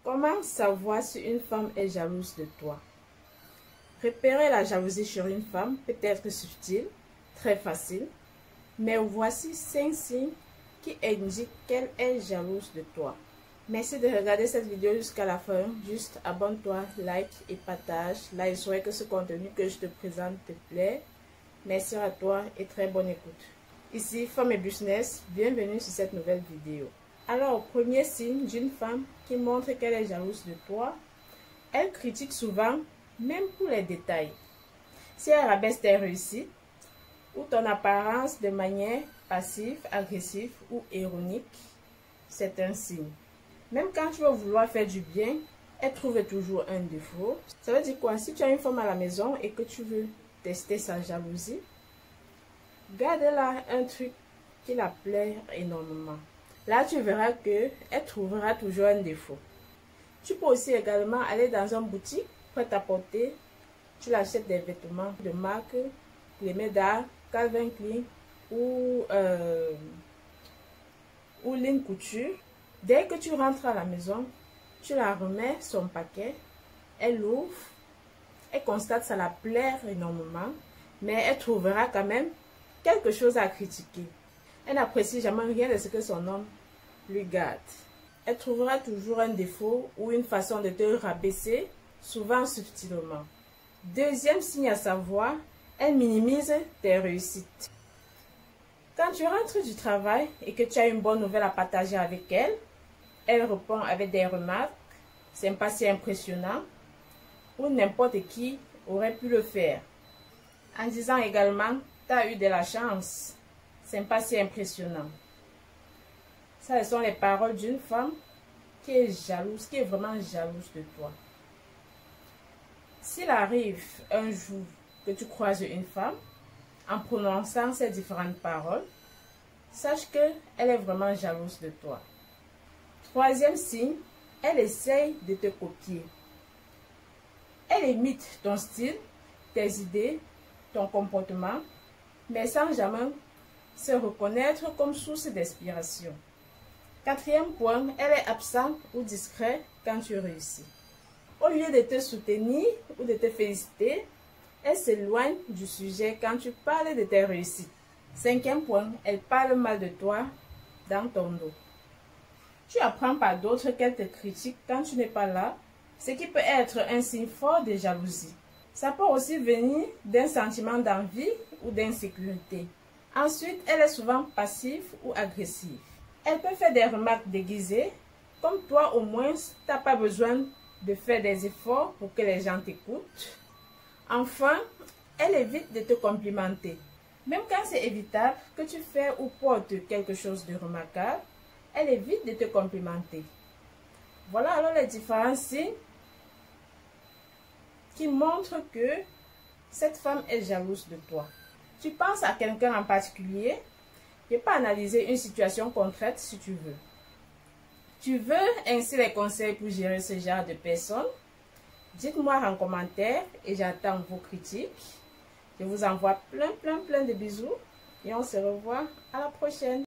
Comment savoir si une femme est jalouse de toi? Repérer la jalousie chez une femme peut être subtil, très facile, mais voici 5 signes qui indiquent qu'elle est jalouse de toi. Merci de regarder cette vidéo jusqu'à la fin. Juste abonne-toi, like et partage. Là, il serait que ce contenu que je te présente te plaît. Merci à toi et très bonne écoute. Ici, Femme et Business, bienvenue sur cette nouvelle vidéo. Alors, premier signe d'une femme qui montre qu'elle est jalouse de toi, elle critique souvent, même pour les détails. Si elle rabaisse tes réussites ou ton apparence de manière passive, agressive ou ironique, c'est un signe. Même quand tu vas vouloir faire du bien, elle trouve toujours un défaut. Ça veut dire quoi? Si tu as une femme à la maison et que tu veux tester sa jalousie, garde-la un truc qui la plaît énormément. Là, tu verras qu'elle trouvera toujours un défaut. Tu peux aussi également aller dans une boutique prêt-à-porter. Tu l'achètes des vêtements de marque, les Médard, Calvin Klein ou Ligne Couture. Dès que tu rentres à la maison, tu la remets son paquet, elle l'ouvre, elle constate que ça la plaire énormément, mais elle trouvera quand même quelque chose à critiquer. Elle n'apprécie jamais rien de ce que son homme lui garde. Elle trouvera toujours un défaut ou une façon de te rabaisser, souvent subtilement. Deuxième signe à savoir, elle minimise tes réussites. Quand tu rentres du travail et que tu as une bonne nouvelle à partager avec elle, elle répond avec des remarques, c'est pas si impressionnant, ou n'importe qui aurait pu le faire. En disant également, tu as eu de la chance, c'est pas si impressionnant. Ça, ce sont les paroles d'une femme qui est jalouse, qui est vraiment jalouse de toi. S'il arrive un jour que tu croises une femme, en prononçant ces différentes paroles, sache qu'elle est vraiment jalouse de toi. Troisième signe, elle essaye de te copier. Elle imite ton style, tes idées, ton comportement, mais sans jamais se reconnaître comme source d'inspiration. Quatrième point, elle est absente ou discrète quand tu réussis. Au lieu de te soutenir ou de te féliciter, elle s'éloigne du sujet quand tu parles de tes réussites. Cinquième point, elle parle mal de toi dans ton dos. Tu apprends par d'autres qu'elle te critique quand tu n'es pas là, ce qui peut être un signe fort de jalousie. Ça peut aussi venir d'un sentiment d'envie ou d'insécurité. Ensuite, elle est souvent passive ou agressive. Elle peut faire des remarques déguisées, comme toi au moins, tu n'as pas besoin de faire des efforts pour que les gens t'écoutent. Enfin, elle évite de te complimenter. Même quand c'est évitable que tu fais ou portes quelque chose de remarquable, elle évite de te complimenter. Voilà alors les différents signes qui montrent que cette femme est jalouse de toi. Tu penses à quelqu'un en particulier? Je peux analyser une situation concrète si tu veux. Tu veux ainsi les conseils pour gérer ce genre de personnes? Dites-moi en commentaire et j'attends vos critiques. Je vous envoie plein de bisous et on se revoit à la prochaine.